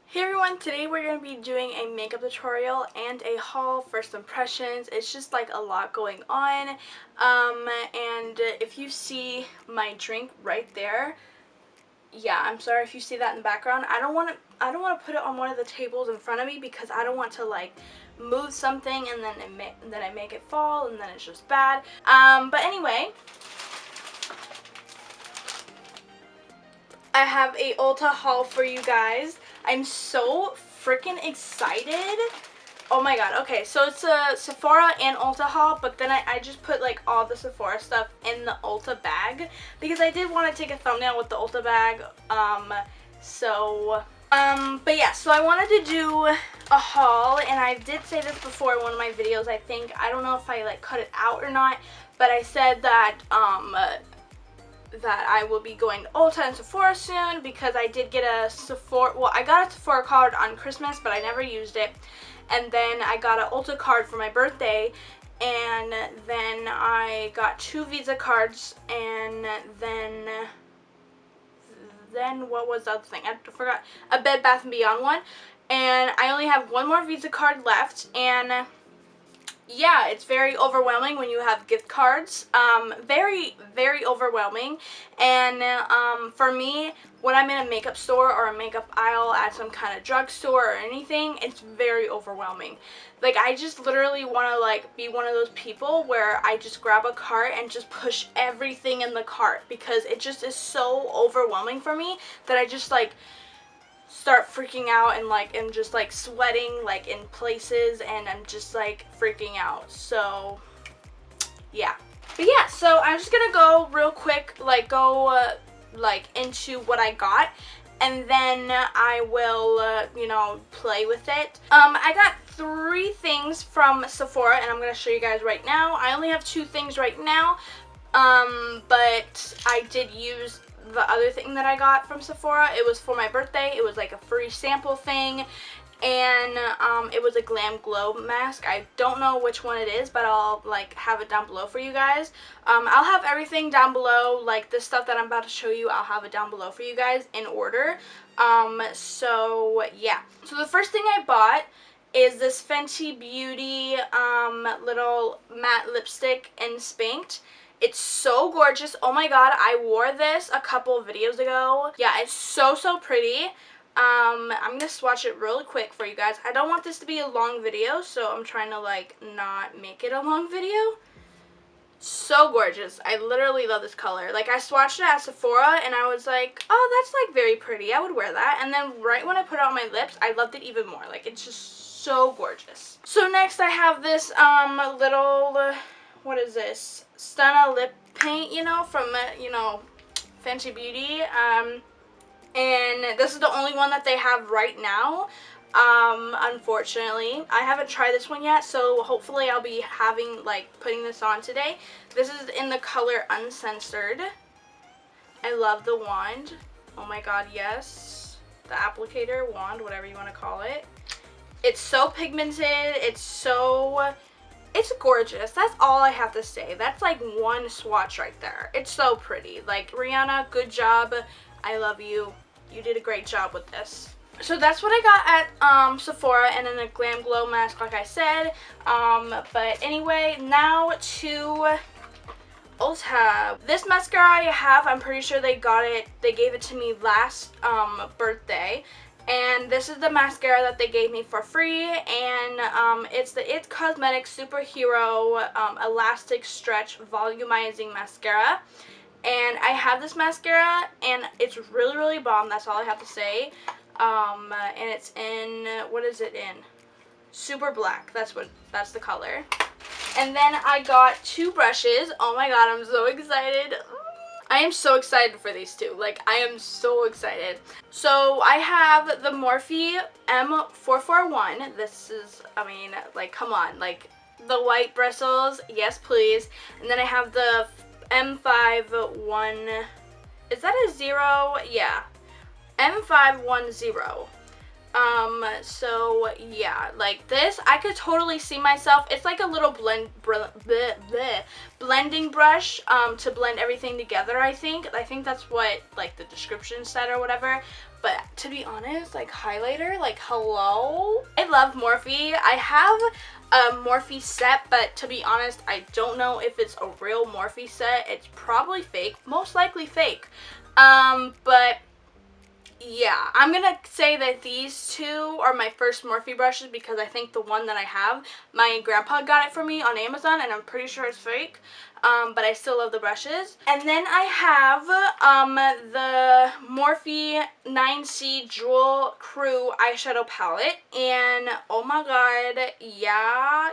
Hey everyone, today we're going to be doing a makeup tutorial and a haul, first impressions. It's just like a lot going on, and if you see my drink right there, yeah, I'm sorry if you see that in the background. I don't want to put it on one of the tables in front of me because I don't want to like move something and then I make it fall and then it's just bad. But anyway, I have a Ulta haul for you guys. I'm so freaking excited. Oh my god. Okay, so it's a Sephora and Ulta haul, but then I just put like all the Sephora stuff in the Ulta bag because I did want to take a thumbnail with the Ulta bag. But yeah, so I wanted to do a haul, and I did say this before in one of my videos, I think. I don't know if I like cut it out or not, but I said that that I will be going to Ulta and Sephora soon because I did get a Sephora, well, I got a Sephora card on Christmas, but I never used it. And then I got an Ulta card for my birthday, and then I got 2 Visa cards, and then what was the other thing? I forgot. A Bed Bath & Beyond one. And I only have 1 more Visa card left, and yeah, it's very overwhelming when you have gift cards. Very, very overwhelming. And for me, when I'm in a makeup store or a makeup aisle at some kind of drugstore or anything, it's very overwhelming. Like, I just literally want to like be one of those people where I just grab a cart and just push everything in the cart because it just is so overwhelming for me that I just like start freaking out and like am just like sweating like in places, and I'm just like freaking out. So yeah, but yeah, so I'm just gonna go real quick, like go like into what I got, and then I will you know, play with it. I got 3 things from Sephora, and I'm gonna show you guys right now. I only have 2 things right now, but I did use the other thing that I got from Sephora. It was for my birthday. It was like a free sample thing, and it was a Glam Glow mask. I don't know which one it is, but I'll like have it down below for you guys. I'll have everything down below, like the stuff that I'm about to show you, I'll have it down below for you guys in order. So yeah, so the first thing I bought is this Fenty Beauty little matte lipstick in Spanked. It's so gorgeous. Oh my god, I wore this a couple of videos ago. Yeah, it's so pretty. I'm gonna swatch it really quick for you guys. I don't want this to be a long video, so I'm trying to like not make it a long video. So gorgeous. I literally love this color. Like, I swatched it at Sephora and I was like, oh, that's like very pretty. I would wear that. And then right when I put it on my lips, I loved it even more. Like, it's just so gorgeous. So next I have this little what is this? Stunna lip paint, you know, from, you know, Fenty Beauty. And this is the only one that they have right now, unfortunately. I haven't tried this one yet, so hopefully I'll be having, like, putting this on today. This is in the color Uncensored. I love the wand. Oh my god, yes. The applicator, wand, whatever you want to call it. It's so pigmented. It's gorgeous. That's all I have to say. That's like one swatch right there. It's so pretty. Like, Rihanna, good job. I love you. You did a great job with this. So that's what I got at Sephora, and then a Glam Glow mask, like I said. But anyway, now to Ulta. This mascara I have, I'm pretty sure they gave it to me last birthday. And this is the mascara that they gave me for free, and it's the It Cosmetics Superhero Elastic Stretch Volumizing Mascara. And I have this mascara, and it's really, really bomb. That's all I have to say. And it's in, what is it in? Super Black. That's the color. And then I got 2 brushes. Oh my god, I'm so excited. I am so excited for these 2. Like, I am so excited. So, I have the Morphe M441. This is, I mean, like, come on. Like, the white bristles. Yes, please. And then I have the M51. Is that a 0? Yeah. M510. So yeah, like this, I could totally see myself. It's like a little blending brush to blend everything together, I think. I think that's what like the description said or whatever. but to be honest, like highlighter, like hello? I love Morphe. I have a Morphe set, but to be honest, I don't know if it's a real Morphe set. It's probably fake, most likely fake. But yeah, I'm gonna say that these two are my first Morphe brushes because I think the one that I have, my grandpa got it for me on Amazon and I'm pretty sure it's fake. But I still love the brushes. And then I have the Morphe 9C Jewel Crew eyeshadow palette, and oh my god, yeah.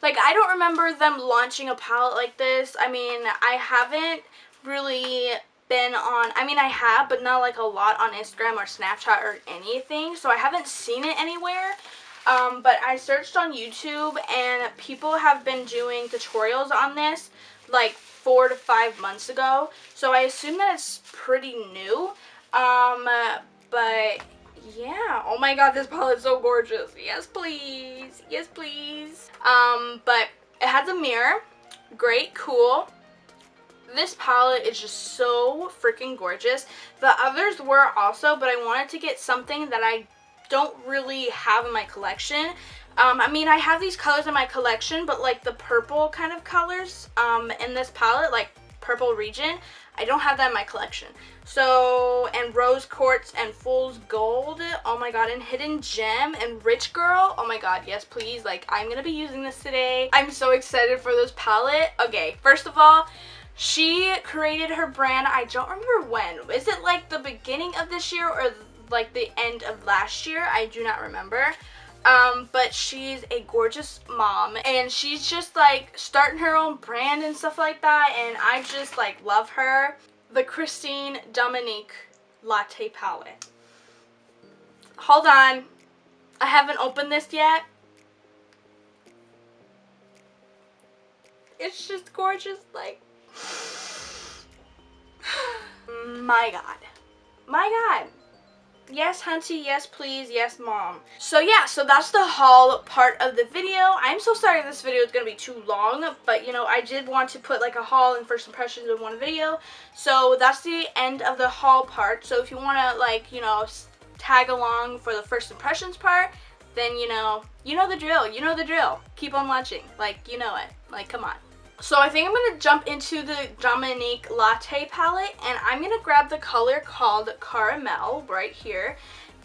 Like, I don't remember them launching a palette like this. I mean, I haven't really been on, I mean I have, but not like a lot on Instagram or Snapchat or anything, so I haven't seen it anywhere. But I searched on YouTube and people have been doing tutorials on this like 4 to 5 months ago, so I assume that it's pretty new. But yeah, oh my god, this palette's so gorgeous. Yes please, yes please. But it has a mirror, great, cool. This palette is just so freaking gorgeous. The others were also, but I wanted to get something that I don't really have in my collection. I mean, I have these colors in my collection, but like the purple kind of colors in this palette, like Purple Region, I don't have that in my collection. So, and Rose Quartz and Fool's Gold, oh my god, and Hidden Gem and Rich Girl, oh my god, yes please, like I'm gonna be using this today. I'm so excited for this palette. Okay, first of all, she created her brand, I don't remember when. Is it like the beginning of this year or like the end of last year? I do not remember. But she's a gorgeous mom and she's just like starting her own brand and stuff like that, and I just like love her. The Christine Dominique Latte palette. Hold on. I haven't opened this yet. It's just gorgeous, like my god, my god, yes hunty, yes please, yes mom. So yeah, so that's the haul part of the video. I'm so sorry this video is gonna be too long, but you know, I did want to put like a haul and first impressions in one video, so that's the end of the haul part. So if you want to like, you know, tag along for the first impressions part, then you know the drill, keep on watching, like, you know it, like, come on. So I think I'm going to jump into the Dominique Latte palette, and I'm going to grab the color called Caramel right here,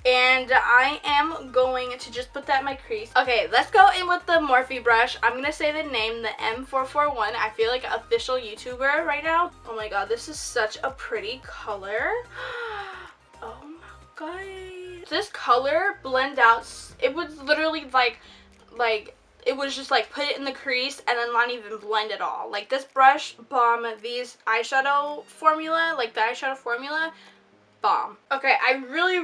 and I am going to just put that in my crease. Okay, let's go in with the Morphe brush. I'm going to say the name, the M441. I feel like an official YouTuber right now. Oh my god, this is such a pretty color. Oh my god. This color blend out, it was literally like it was just like put it in the crease and then not even blend at all. Like this brush, bomb. These eyeshadow formula, like the eyeshadow formula, bomb. Okay, I really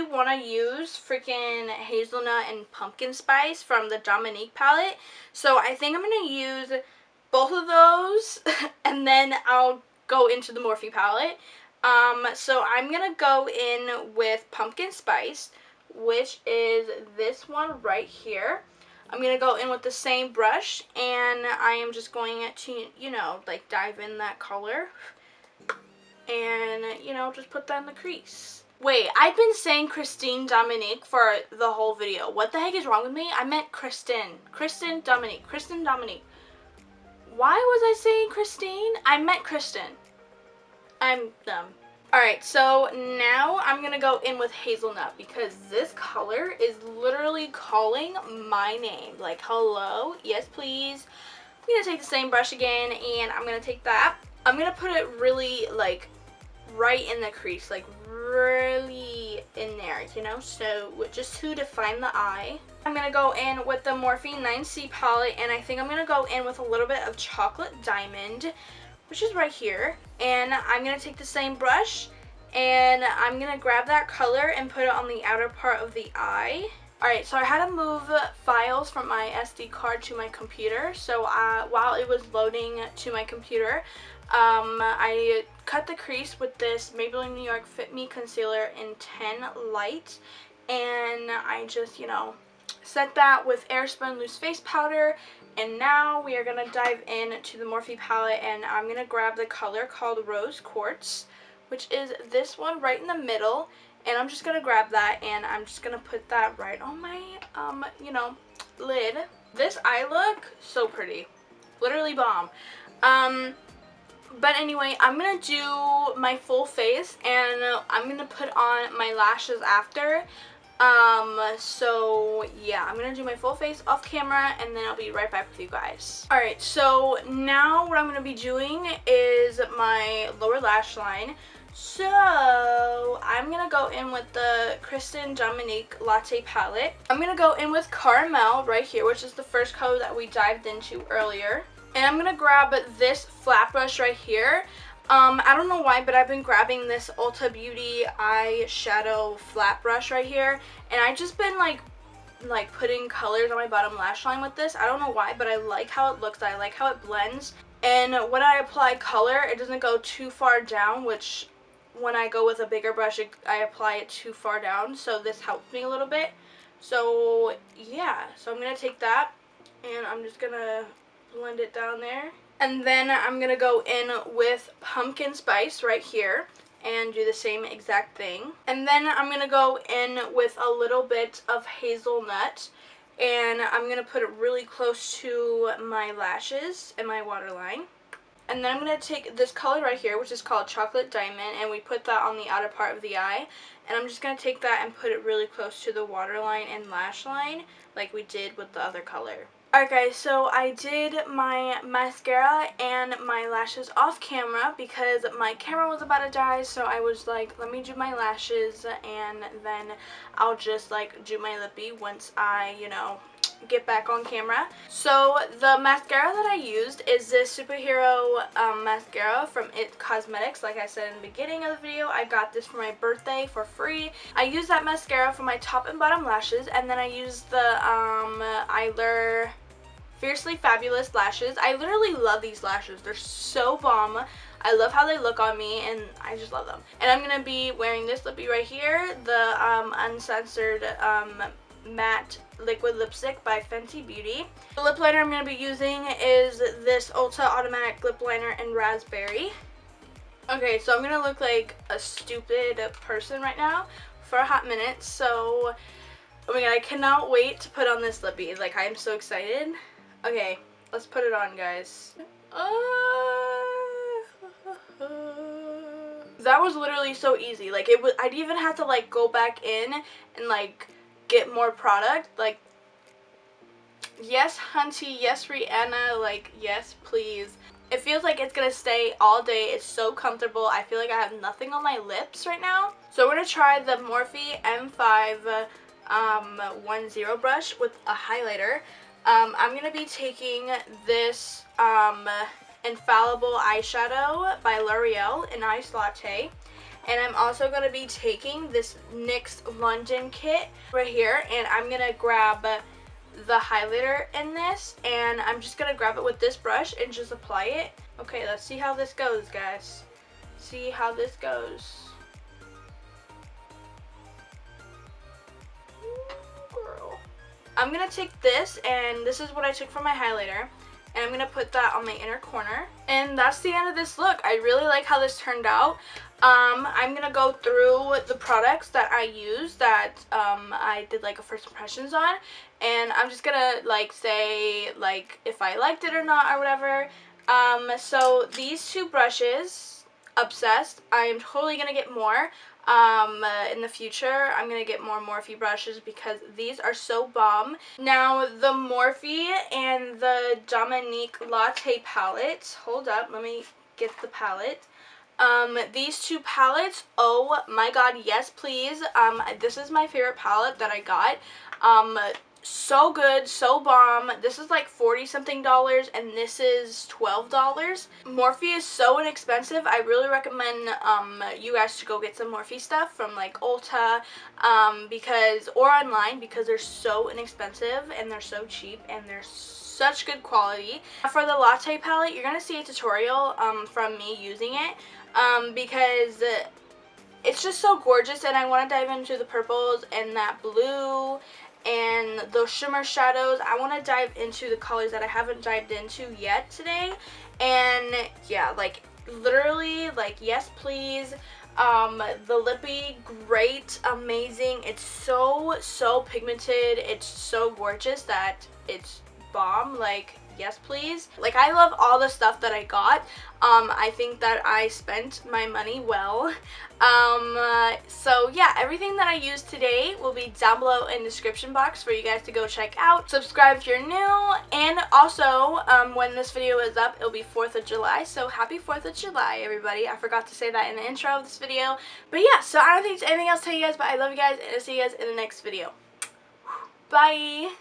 want to use freaking hazelnut and pumpkin spice from the Dominique palette. So I think I'm going to use both of those and then I'll go into the Morphe palette. So I'm going to go in with pumpkin spice, which is this one right here. I'm going to go in with the same brush, and I am just going to, you know, like dive in that color, and, you know, just put that in the crease. Wait, I've been saying Christine Dominique for the whole video. What the heck is wrong with me? I meant Kristen. Kristen Dominique. Kristen Dominique. Why was I saying Christine? I meant Kristen. I'm dumb. Alright, so now I'm going to go in with hazelnut because this color is literally calling my name. Like, hello, yes please. I'm going to take the same brush again, and I'm going to take that. I'm going to put it really, like, right in the crease. Like, really in there, you know? So, just to define the eye. I'm going to go in with the Morphe 9C palette, and I think I'm going to go in with a little bit of Chocolate Diamond, which is right here, and I'm going to take the same brush and I'm going to grab that color and put it on the outer part of the eye. Alright, so I had to move files from my SD card to my computer, so while it was loading to my computer, I cut the crease with this Maybelline New York Fit Me Concealer in 10 Light, and I just, you know, set that with Airspun Loose Face Powder. And now we are going to dive into the Morphe palette, and I'm going to grab the color called Rose Quartz, which is this one right in the middle. And I'm just going to grab that and I'm just going to put that right on my, you know, lid. This eye look, so pretty. Literally bomb. But anyway, I'm going to do my full face and I'm going to put on my lashes after. So yeah, I'm gonna do my full face off camera and then I'll be right back with you guys. Alright, so now what I'm gonna be doing is my lower lash line. So I'm gonna go in with the Dominique Latte palette. I'm gonna go in with Caramel right here, which is the first color that we dived into earlier. And I'm gonna grab this flat brush right here. I don't know why, but I've been grabbing this Ulta Beauty eyeshadow flat brush right here, and I've just been like putting colors on my bottom lash line with this. I don't know why, but I like how it looks. I like how it blends, and when I apply color, it doesn't go too far down, which when I go with a bigger brush, I apply it too far down, so this helps me a little bit. So yeah, so I'm gonna take that, and I'm just gonna blend it down there. And then I'm going to go in with Pumpkin Spice right here and do the same exact thing. And then I'm going to go in with a little bit of Hazelnut and I'm going to put it really close to my lashes and my waterline. And then I'm going to take this color right here, which is called Chocolate Diamond, and we put that on the outer part of the eye. And I'm just going to take that and put it really close to the waterline and lash line like we did with the other color. Alright guys, so I did my mascara and my lashes off camera because my camera was about to die, so I was like, let me do my lashes and then I'll just like do my lippy once I, you know, get back on camera. So the mascara that I used is this superhero mascara from It Cosmetics. Like I said in the beginning of the video, I got this for my birthday for free. I used that mascara for my top and bottom lashes, and then I used the Eylure Fiercely Fabulous lashes. I literally love these lashes. They're so bomb. I love how they look on me and I just love them. And I'm going to be wearing this lippy right here, the Uncensored Matte Liquid Lipstick by Fenty Beauty. The lip liner I'm going to be using is this Ulta Automatic Lip Liner in Raspberry. Okay, so I'm going to look like a stupid person right now for a hot minute. So, oh my god, I cannot wait to put on this lippy. Like, I am so excited. Okay, let's put it on, guys. That was literally so easy. Like, I didn't even have to like go back in and like get more product. Like, yes, hunty, yes, Rihanna, like, yes, please. It feels like it's gonna stay all day. It's so comfortable. I feel like I have nothing on my lips right now. So we're gonna try the Morphe M5 10 brush with a highlighter. I'm going to be taking this Infallible eyeshadow by L'Oreal in Ice Latte. And I'm also going to be taking this NYX London kit right here. And I'm going to grab the highlighter in this. And I'm just going to grab it with this brush and just apply it. Okay, let's see how this goes, guys. See how this goes. I'm going to take this, and this is what I took from my highlighter, and I'm going to put that on my inner corner. And that's the end of this look. I really like how this turned out. I'm going to go through the products that I used that I did like a first impressions on, and I'm just going to like say like if I liked it or not or whatever. So these two brushes, Obsessed, I'm totally going to get more. In the future, I'm going to get more Morphe brushes because these are so bomb. Now, the Morphe and the Dominique Latte palettes, hold up, let me get the palette. These two palettes, oh my god, yes please. This is my favorite palette that I got. So good, so bomb. This is like $40 something and this is $12. Morphe is so inexpensive. I really recommend you guys to go get some Morphe stuff from like Ulta or online because they're so inexpensive and they're so cheap and they're such good quality. For the Latte palette, you're going to see a tutorial from me using it because it's just so gorgeous, and I want to dive into the purples and that blue and those shimmer shadows. I want to dive into the colors that I haven't dived into yet today. And yeah, like literally, like yes please. The lippy, great, amazing. It's so pigmented. It's so gorgeous that it's bomb. Like, yes please. Like, I love all the stuff that I got. I think that I spent my money well. So yeah, everything that I used today will be down below in the description box for you guys to go check out. Subscribe if you're new, and also when this video is up, it'll be 4th of July, so happy 4th of July, everybody. I forgot to say that in the intro of this video. But yeah, so I don't think there's anything else to tell you guys, but I love you guys, and I'll see you guys in the next video. Bye!